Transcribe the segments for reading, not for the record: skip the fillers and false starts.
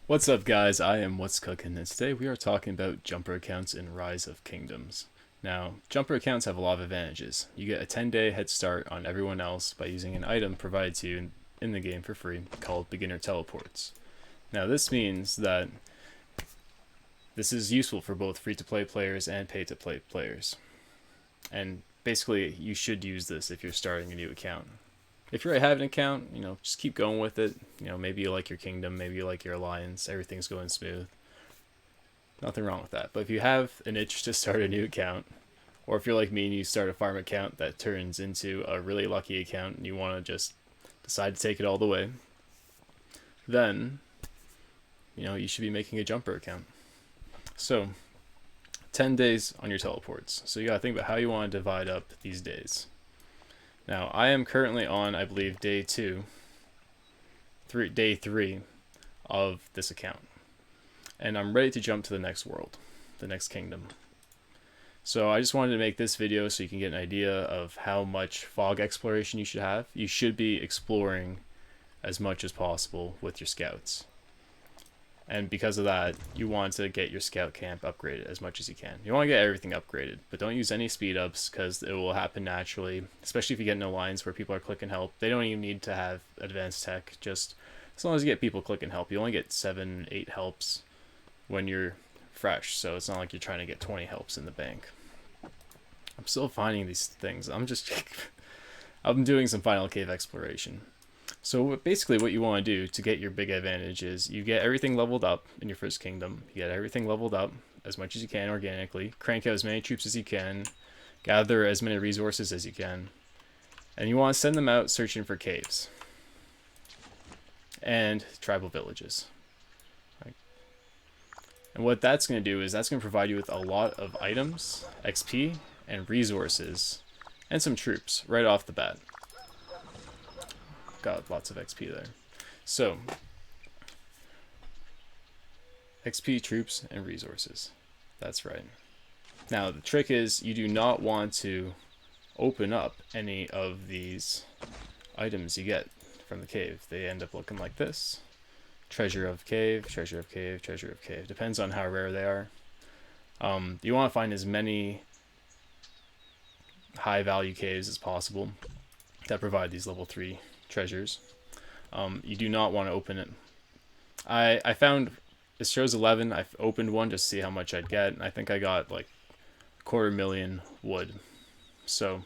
What's up, guys? I am What's Cooking, and today we are talking about jumper accounts in Rise of Kingdoms. Now, jumper accounts have a lot of advantages. You get a 10-day head start on everyone else by using an item provided to you in the game for free called Beginner Teleports. Now, this means that this is useful for both free-to-play players and pay-to-play players. And basically, you should use this if you're starting a new account. If you already have an account, just keep going with it. Maybe you like your kingdom, maybe you like your alliance, everything's going smooth. Nothing wrong with that. But if you have an itch to start a new account, or if you're like me and you start a farm account that turns into a really lucky account and you want to just decide to take it all the way, then you should be making a jumper account. So 10 days on your teleports. So you gotta think about how you want to divide up these days. Now I am currently on, I believe, day three of this account, and I'm ready to jump to the next world, the next kingdom. So I just wanted to make this video so you can get an idea of how much fog exploration you should have. You should be exploring as much as possible with your scouts. And because of that, you want to get your scout camp upgraded as much as you can. You want to get everything upgraded, but don't use any speed ups because it will happen naturally, especially if you get in a lines where people are clicking help. They don't even need to have advanced tech, just as long as you get people clicking help. You only get 7, 8 helps when you're fresh, so it's not like you're trying to get 20 helps in the bank. I'm still finding these things. I'm doing some final cave exploration. So basically what you want to do to get your big advantage is you get everything leveled up in your first kingdom. You get everything leveled up as much as you can organically. Crank out as many troops as you can. Gather as many resources as you can. And you want to send them out searching for caves. And tribal villages. And what that's going to do is that's going to provide you with a lot of items, XP, and resources, and some troops right off the bat. Got lots of XP there. So, XP, troops, and resources. That's right. Now, the trick is you do not want to open up any of these items you get from the cave. They end up looking like this. Treasure of cave, treasure of cave, treasure of cave. Depends on how rare they are. You want to find as many high value caves as possible that provide these level 3 treasures. You do not want to open it. I found it shows 11. I've opened one just to see how much I'd get, and I think I got like 250,000 wood. So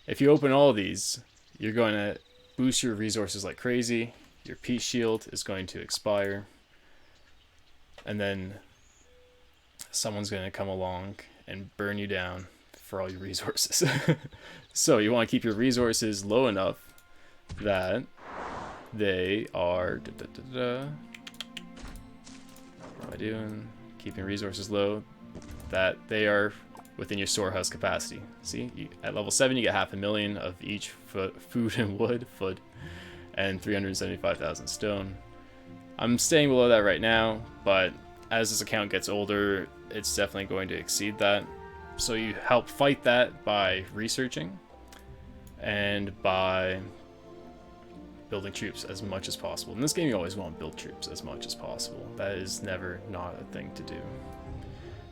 if you open all of these, you're going to boost your resources like crazy. Your peace shield is going to expire, and then someone's going to come along and burn you down for all your resources. So you want to keep your resources low enough that they are what am I doing? Keeping resources low, that they are within your storehouse capacity. See, at level 7 you get 500,000 of each food and wood, and 375,000 stone. I'm staying below that right now, but as this account gets older, it's definitely going to exceed that. So you help fight that by researching and by building troops as much as possible. In this game, you always want to build troops as much as possible. That is never not a thing to do.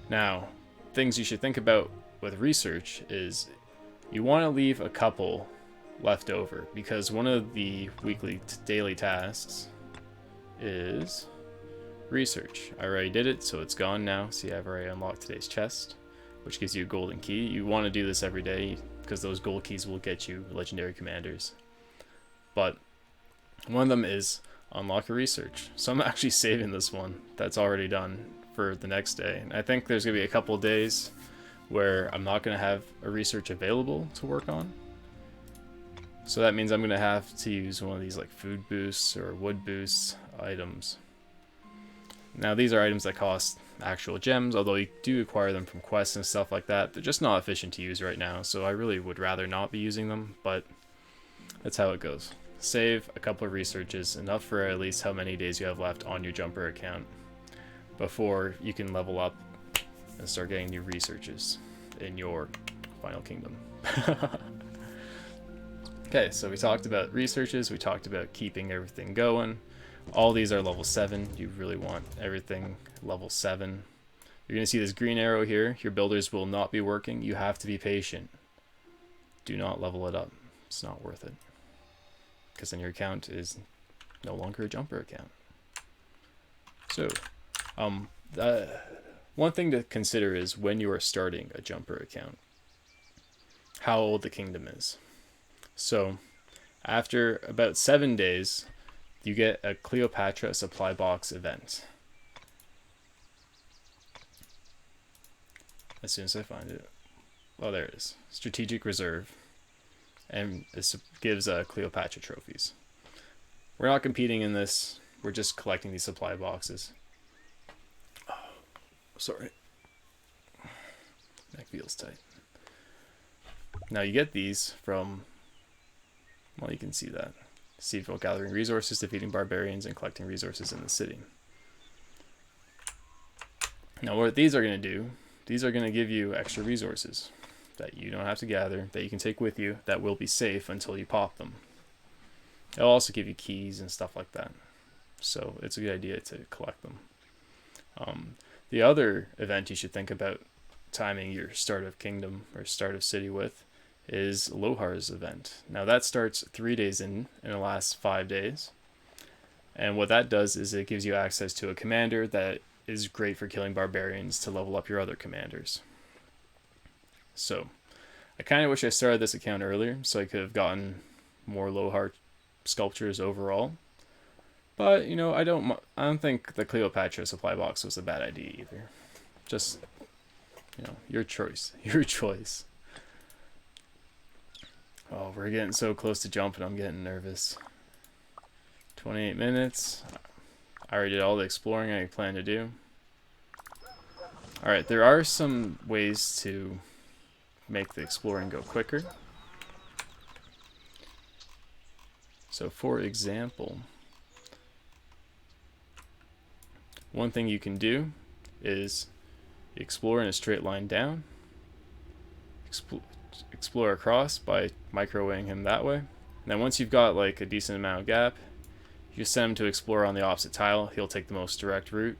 Now, things you should think about with research is you want to leave a couple left over, because one of the weekly daily tasks is research. I already did it, so it's gone now. See, I've already unlocked today's chest, which gives you a golden key. You want to do this every day because those gold keys will get you legendary commanders. But one of them is unlock a research. So I'm actually saving this one that's already done for the next day. And I think there's going to be a couple of days where I'm not going to have a research available to work on. So that means I'm going to have to use one of these like food boosts or wood boosts items. Now these are items that cost actual gems, although you do acquire them from quests and stuff like that. They're just not efficient to use right now, so I really would rather not be using them, but that's how it goes. Save a couple of researches, enough for at least how many days you have left on your jumper account before you can level up and start getting new researches in your final kingdom. Okay, so we talked about researches, we talked about keeping everything going. All these are level 7. You really want everything level 7. You're going to see this green arrow here. Your builders will not be working. You have to be patient. Do not level it up. It's not worth it. Because then your account is no longer a jumper account. So, one thing to consider is when you are starting a jumper account, how old the kingdom is. So, after about 7 days, you get a Cleopatra supply box event. As soon as I find it. Oh, there it is. Strategic Reserve. And this gives Cleopatra trophies. We're not competing in this. We're just collecting these supply boxes. Oh, sorry. Neck feels tight. Now you get these from, well, you can see that. Siegeville gathering resources, defeating barbarians, and collecting resources in the city. Now what these are going to do, these are going to give you extra resources that you don't have to gather, that you can take with you, that will be safe until you pop them. It'll also give you keys and stuff like that. So it's a good idea to collect them. The other event you should think about timing your start of kingdom or start of city with is Lohar's event. Now that starts 3 days in and it lasts 5 days. And what that does is it gives you access to a commander that is great for killing barbarians to level up your other commanders. So I kind of wish I started this account earlier so I could have gotten more Lohar sculptures overall. But, you know, I don't think the Cleopatra supply box was a bad idea either. Just, you know, your choice. Your choice. Oh, we're getting so close to jumping, I'm getting nervous. 28 minutes. I already did all the exploring I plan to do. Alright, there are some ways to make the exploring go quicker. So for example, one thing you can do is explore in a straight line down, explore across by microwaving him that way. And then once you've got like a decent amount of gap, you send him to explore on the opposite tile. He'll take the most direct route,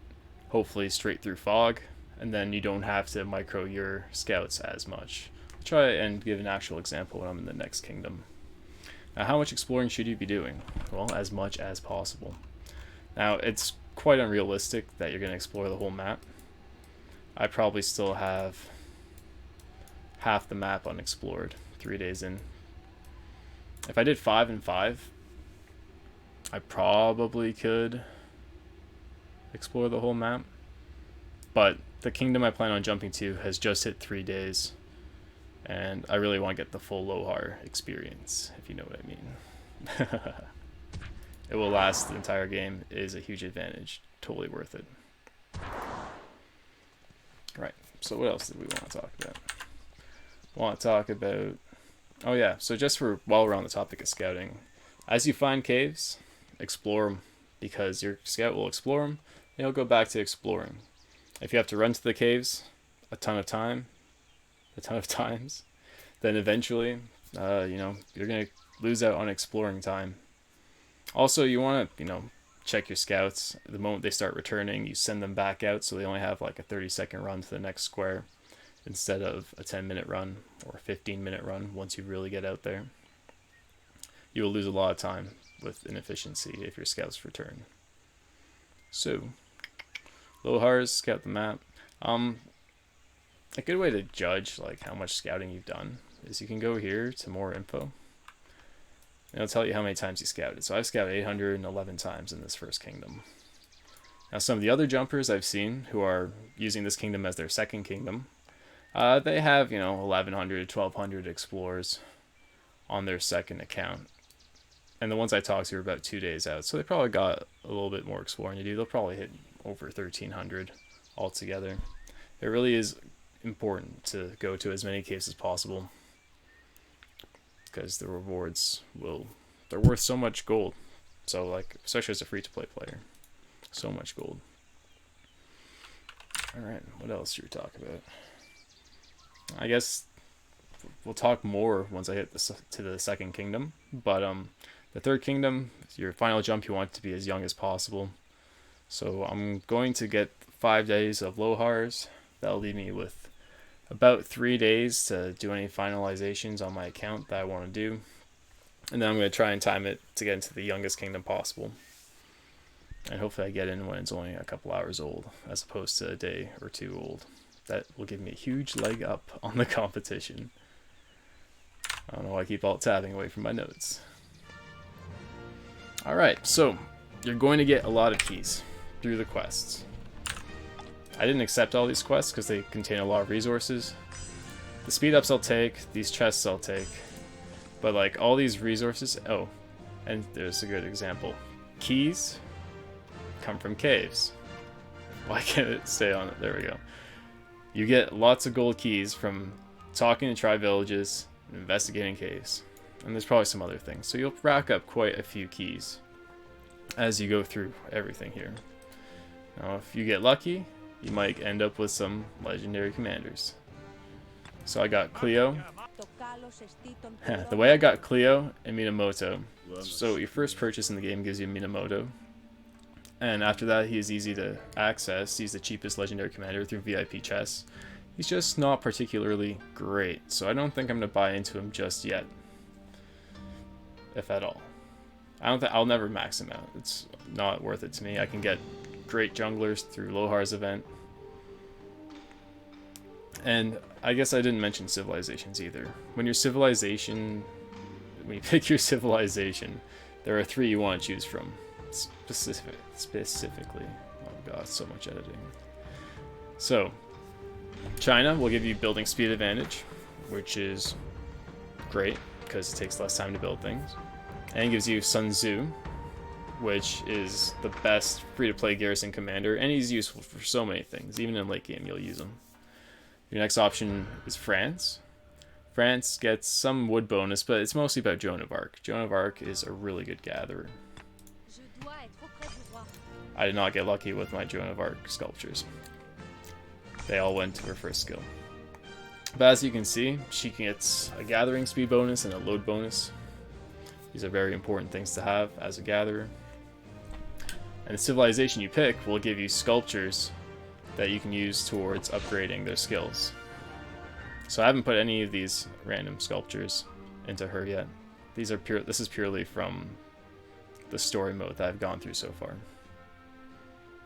hopefully straight through fog, and then you don't have to micro your scouts as much. I'll try and give an actual example when I'm in the next kingdom. Now, how much exploring should you be doing? Well, as much as possible. Now, it's quite unrealistic that you're going to explore the whole map. I probably still have half the map unexplored 3 days in. If I did 5 and 5, I probably could explore the whole map. But the kingdom I plan on jumping to has just hit 3 days. And I really want to get the full Lohar experience, if you know what I mean. It will last the entire game. It is a huge advantage. Totally worth it. Right, so what else did we want to talk about? Want to talk about... Oh yeah, so just for while we're on the topic of scouting, as you find caves, explore them, because your scout will explore them, and he'll go back to exploring. If you have to run to the caves a ton of times, then eventually, you know, you're going to lose out on exploring time. Also, you want to, check your scouts. The moment they start returning, you send them back out so they only have like a 30-second run to the next square instead of a 10-minute run or a 15-minute run once you really get out there. You will lose a lot of time with inefficiency if your scouts return. So, Lohars, scout the map. A good way to judge like how much scouting you've done is you can go here to more info. And it'll tell you how many times you scouted. So I've scouted 811 times in this first kingdom. Now some of the other jumpers I've seen who are using this kingdom as their second kingdom, they have, 1,100, 1,200 explorers on their second account. And the ones I talked to are about 2 days out. So they probably got a little bit more exploring to do. They'll probably hit over 1,300 altogether. It really is important to go to as many caves as possible because the rewards they're worth so much gold. So like, especially as a free-to-play player, so much gold. All right, what else should we talk about? I guess we'll talk more once I hit to the second kingdom, but The third kingdom, your final jump, you want it to be as young as possible. So I'm going to get 5 days of Lohars. That'll leave me with about 3 days to do any finalizations on my account that I want to do. And then I'm going to try and time it to get into the youngest kingdom possible. And hopefully I get in when it's only a couple hours old, as opposed to a day or two old. That will give me a huge leg up on the competition. I don't know why I keep alt tabbing away from my notes. Alright, so you're going to get a lot of keys through the quests. I didn't accept all these quests because they contain a lot of resources. The speed ups I'll take, these chests I'll take, but like all these resources, oh, and there's a good example. Keys come from caves. Why can't it stay on it? There we go. You get lots of gold keys from talking to tribe villages and investigating caves. And there's probably some other things. So you'll rack up quite a few keys as you go through everything here. Now, if you get lucky, you might end up with some legendary commanders. So I got Cleo. The way I got Cleo and Minamoto. So your first purchase in the game gives you Minamoto. And after that, he is easy to access. He's the cheapest legendary commander through VIP chests. He's just not particularly great. So I don't think I'm going to buy into him just yet. If at all. I'll never max him out. It's not worth it to me. I can get great junglers through Lohar's event. And I guess I didn't mention civilizations either. When you pick your civilization, there are 3 you want to choose from. Specifically. Oh god, so much editing. So, China will give you building speed advantage, which is great because it takes less time to build things. And it gives you Sun Tzu, which is the best free-to-play garrison commander, and he's useful for so many things. Even in late game, you'll use him. Your next option is France. France gets some wood bonus, but it's mostly about Joan of Arc. Joan of Arc is a really good gatherer. I did not get lucky with my Joan of Arc sculptures. They all went to her first skill. But as you can see, she gets a gathering speed bonus and a load bonus. These are very important things to have as a gatherer. And the civilization you pick will give you sculptures that you can use towards upgrading their skills. So I haven't put any of these random sculptures into her yet. These are pure. This is purely from the story mode that I've gone through so far.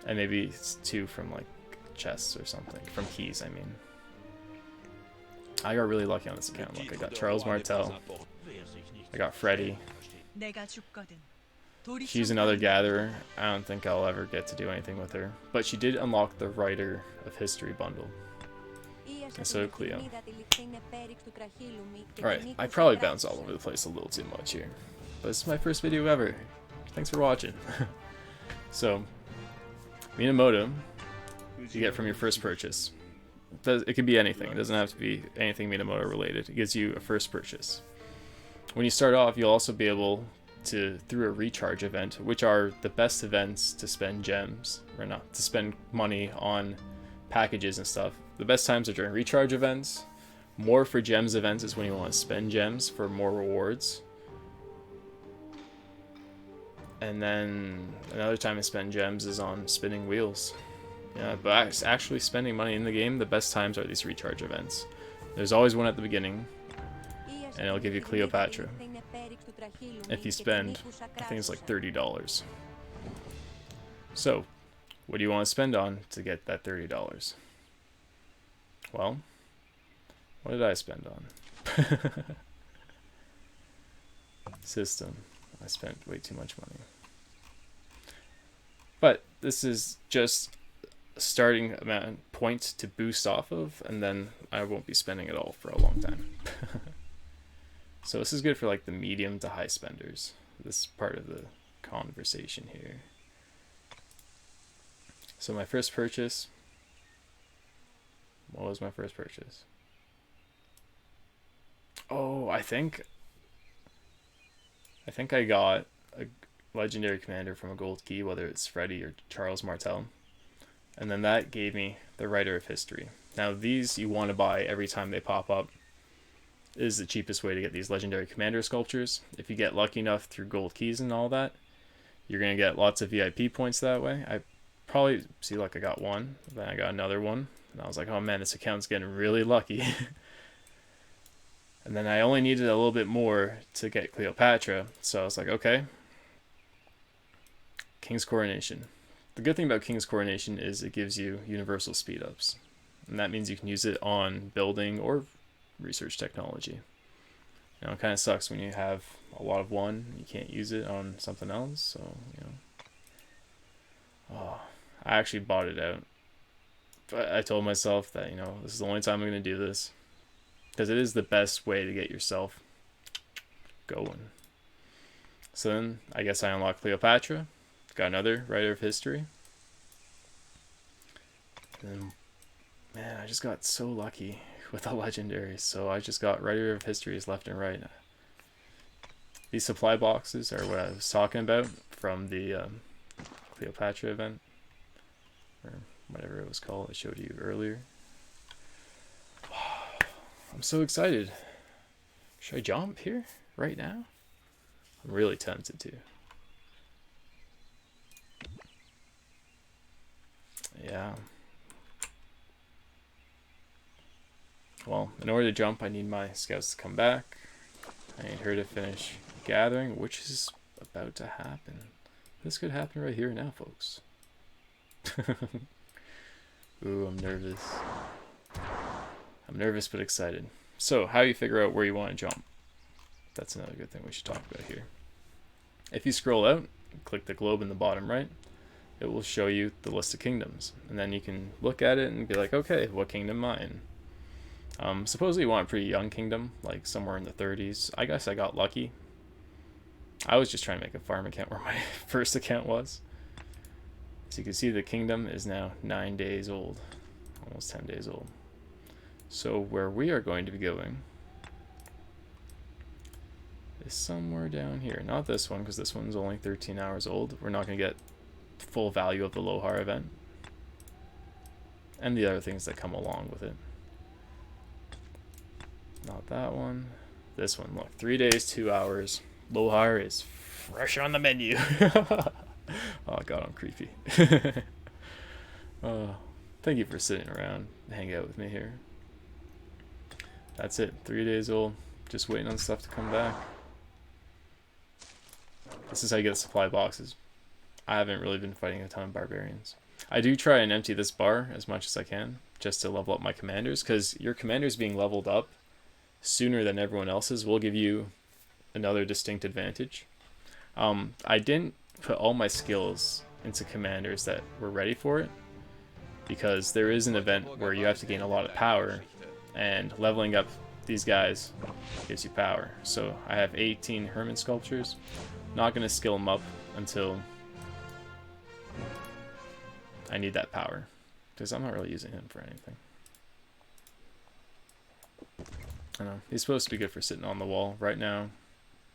And maybe it's 2 from like chests or something. From keys, I mean. I got really lucky on this account. Look, I got Charles Martel. I got Freddy. She's another gatherer. I don't think I'll ever get to do anything with her. But she did unlock the Writer of History bundle. And so did Cleo. Alright, I probably bounce all over the place a little too much here. But this is my first video ever. Thanks for watching. So, Minamoto, you get from your first purchase. It can be anything. It doesn't have to be anything Minamoto related. It gives you a first purchase. When you start off, you'll also be able to, through a recharge event, which are the best events to spend gems, or not, to spend money on packages and stuff. The best times are during recharge events. More for gems events is when you want to spend gems for more rewards. And then another time to spend gems is on spinning wheels. Yeah, but actually spending money in the game, the best times are these recharge events. There's always one at the beginning, and it'll give you Cleopatra. If you spend, I think it's like $30. So, what do you want to spend on to get that $30? Well, what did I spend on? System. I spent way too much money. But this is just a starting amount point to boost off of, and then I won't be spending it all for a long time. So this is good for like the medium to high spenders. This is part of the conversation here. So my first purchase. What was my first purchase? Oh, I think I got a legendary commander from a gold key, whether it's Freddy or Charles Martel. And then that gave me the Writer of History. Now these you want to buy every time they pop up. is the cheapest way to get these legendary commander sculptures. If you get lucky enough through gold keys and all that, you're going to get lots of VIP points that way. I probably, see, like I got one, then I got another one, and I was like, oh man, this account's getting really lucky. And then I only needed a little bit more to get Cleopatra, so I was like, okay. King's Coronation. The good thing about King's Coronation is it gives you universal speed ups, and that means you can use it on building or research technology. You know, it kind of sucks when you have a lot of one, you can't use it on something else, so, you know. Oh, I actually bought it out. But I told myself that, you know, this is the only time I'm going to do this, because it is the best way to get yourself going. So then, I guess I unlocked Cleopatra. Got another Writer of History. And then, man, I just got so lucky with the legendaries. So I just got Writer of Histories left and right. These supply boxes are what I was talking about from the Cleopatra event, or whatever it was called I showed you earlier. I'm so excited. Should I jump here right now? I'm really tempted to. Yeah. Well, in order to jump, I need my scouts to come back. I need her to finish gathering, which is about to happen. This could happen right here now, folks. Ooh, I'm nervous. I'm nervous but excited. So, how you figure out where you want to jump? That's another good thing we should talk about here. If you scroll out, click the globe in the bottom right, it will show you the list of kingdoms. And then you can look at it and be like, okay, what kingdom am I in? Supposedly you want a pretty young kingdom, like somewhere in the 30s. I guess I got lucky. I was just trying to make a farm account where my first account was. So you can see the kingdom is now 9 days old, almost 10 days old. So where we are going to be going is somewhere down here. Not this one, because this one's only 13 hours old. We're not going to get full value of the Lohar event and the other things that come along with it. Not that one. This one, look, 3 days, 2 hours. Lohar is fresh on the menu. Oh god, I'm creepy. Thank you for sitting around and hanging out with me here. That's it, 3 days old. Just waiting on stuff to come back. This is how you get supply boxes. I haven't really been fighting a ton of barbarians. I do try and empty this bar as much as I can, just to level up my commanders, because your commanders being leveled up sooner than everyone else's will give you another distinct advantage. I didn't put all my skills into commanders that were ready for it, because there is an event where you have to gain a lot of power, and leveling up these guys gives you power. So I have 18 Herman sculptures. Not going to skill them up until I need that power, because I'm not really using him for anything. I know, he's supposed to be good for sitting on the wall. Right now,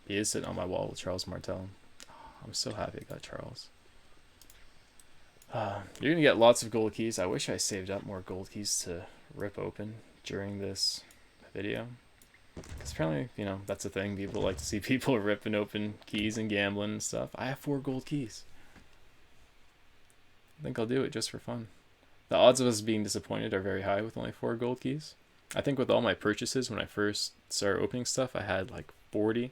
he is sitting on my wall with Charles Martel. Oh, I'm so happy I got Charles. You're going to get lots of gold keys. I wish I saved up more gold keys to rip open during this video. Because apparently, you know, that's a thing. People like to see people ripping open keys and gambling and stuff. I have 4 gold keys. I think I'll do it just for fun. The odds of us being disappointed are very high with only 4 gold keys. I think with all my purchases, when I first started opening stuff, I had like 40.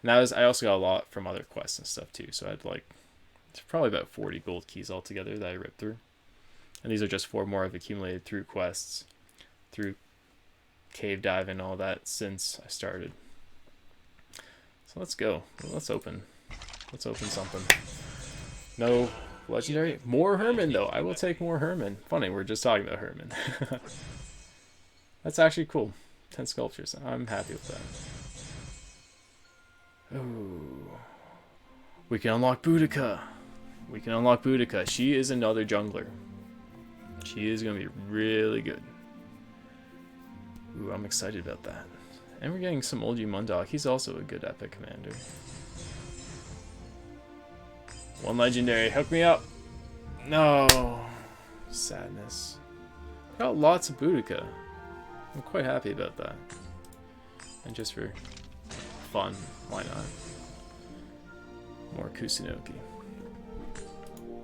And that was, I also got a lot from other quests and stuff too. So I had like, it's probably about 40 gold keys altogether that I ripped through. And these are just 4 more I've accumulated through quests, through cave dive and all that since I started. So let's go. Let's open something. No legendary. More Herman though. I will take more Herman. Funny, we're just talking about Herman. That's actually cool. 10 sculptures. I'm happy with that. Ooh. We can unlock Boudica. We can unlock Boudica. She is another jungler. She is going to be really good. Ooh, I'm excited about that. And we're getting some Olgi Mundok. He's also a good epic commander. 1 legendary. Hook me up. No. Sadness. Got lots of Boudica. I'm quite happy about that. And just for fun, why not? More Kusunoki.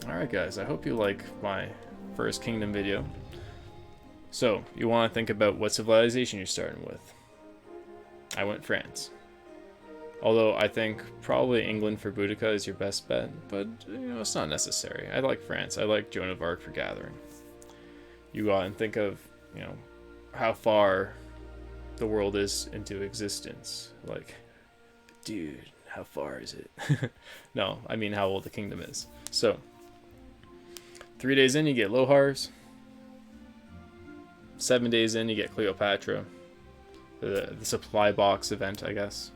Alright guys, I hope you like my first kingdom video. So, you want to think about what civilization you're starting with. I went France. Although I think probably England for Boudica is your best bet, but you know, it's not necessary. I like France. I like Joan of Arc for Gathering. You go out and think of, you know, how far the world is into existence. Like, dude, how far is it? No, I mean how old the kingdom is. So, 3 days in, you get Lohars. 7 days in, you get Cleopatra. The supply box event, I guess.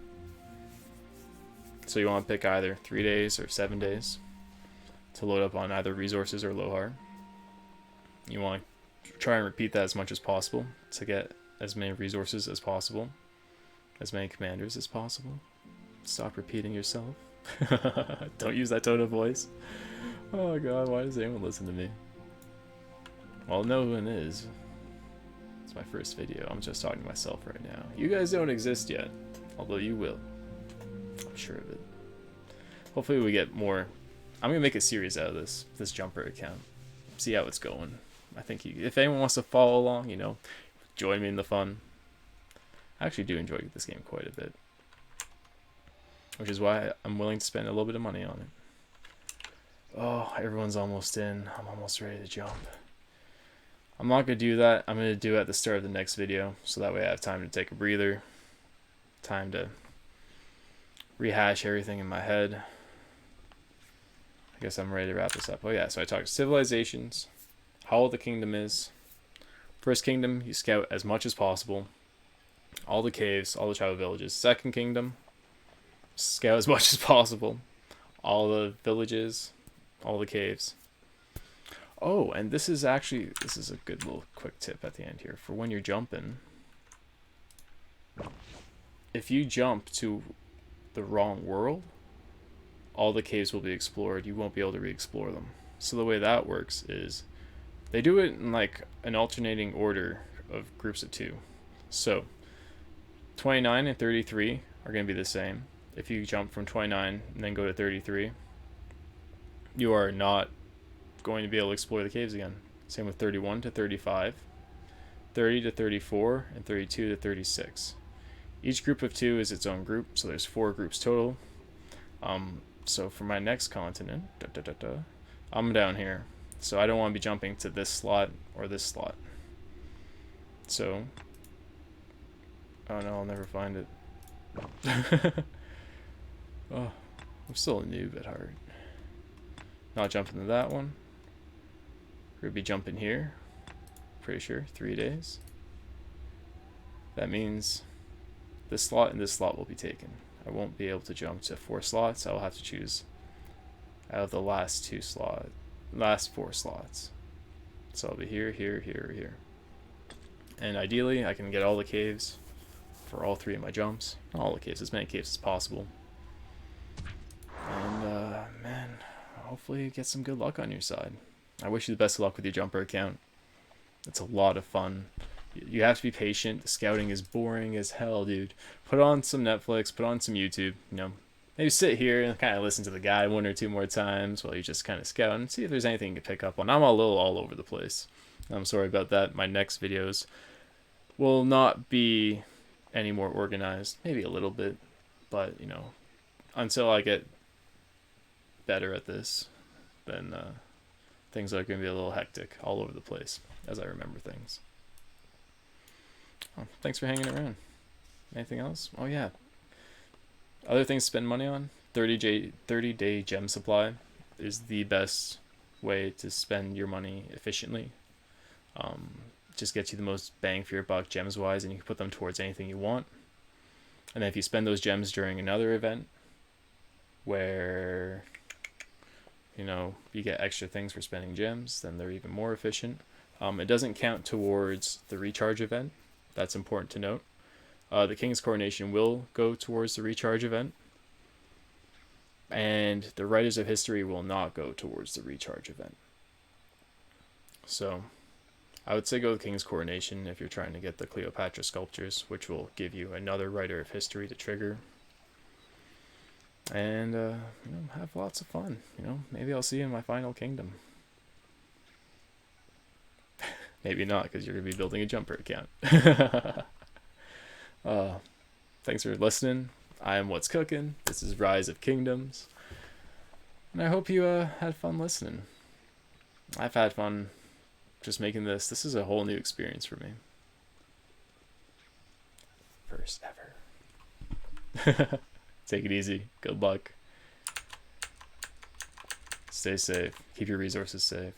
So you want to pick either 3 days or 7 days to load up on either resources or Lohar. You want to try and repeat that as much as possible to get as many resources as possible, as many commanders as possible. Stop repeating yourself. Don't use that tone of voice. Oh god, why does anyone listen to me? Well, no one is. It's my first video. I'm just talking to myself right now. You guys don't exist yet, although you will. I'm sure of it. Hopefully we get more. I'm gonna make a series out of this jumper account. See how it's going. I think if anyone wants to follow along, you know, join me in the fun. I actually do enjoy this game quite a bit, which is why I'm willing to spend a little bit of money on it. Oh, everyone's almost in. I'm almost ready to jump. I'm not gonna do that. I'm gonna do it at the start of the next video, so that way I have time to take a breather, time to rehash everything in my head. I guess I'm ready to wrap this up. Oh yeah, so I talked civilizations, how old the kingdom is. First kingdom, you scout as much as possible. All the caves, all the tribal villages. Second kingdom, scout as much as possible. All the villages, all the caves. Oh, and this is a good little quick tip at the end here. For when you're jumping, if you jump to the wrong world, all the caves will be explored. You won't be able to re-explore them. So the way that works is they do it in like an alternating order of groups of 2. So 29 and 33 are going to be the same. If you jump from 29 and then go to 33, you are not going to be able to explore the caves again. Same with 31 to 35, 30 to 34, and 32 to 36. Each group of 2 is its own group, so there's 4 groups total. So for my next continent, I'm down here. So I don't want to be jumping to this slot or this slot. So, oh no, I'll never find it. Oh, I'm still a noob at heart. Not jumping to that one. We're gonna be jumping here. Pretty sure 3 days. That means this slot and this slot will be taken. I won't be able to jump to 4 slots. I will have to choose out of the last 4 slots. So I'll be here, here, here, here. And ideally, I can get all the caves for all 3 of my jumps. Not all the caves, as many caves as possible. And, man, hopefully get some good luck on your side. I wish you the best of luck with your jumper account. It's a lot of fun. You have to be patient. The scouting is boring as hell, dude. Put on some Netflix, put on some YouTube, you know. Maybe sit here and kind of listen to the guy 1 or 2 more times while you just kind of scout and see if there's anything you can pick up on. I'm a little all over the place. I'm sorry about that. My next videos will not be any more organized. Maybe a little bit, but, you know, until I get better at this, then things are going to be a little hectic all over the place as I remember things. Oh, thanks for hanging around. Anything else? Oh yeah. Other things to spend money on? 30-day gem supply is the best way to spend your money efficiently. Just gets you the most bang for your buck gems wise, and you can put them towards anything you want. And then if you spend those gems during another event where, you know, you get extra things for spending gems, then they're even more efficient. It doesn't count towards the recharge event. That's important to note. The King's Coronation will go towards the recharge event, and the Writers of History will not go towards the recharge event. So I would say go with King's Coronation if you're trying to get the Cleopatra sculptures, which will give you another Writer of History to trigger. And, have lots of fun. Maybe I'll see you in my final kingdom. Maybe not, because you're going to be building a jumper account. Thanks for listening. I am What's Cooking. This is Rise of Kingdoms. And I hope you had fun listening. I've had fun just making this. This is a whole new experience for me. First ever. Take it easy. Good luck. Stay safe. Keep your resources safe.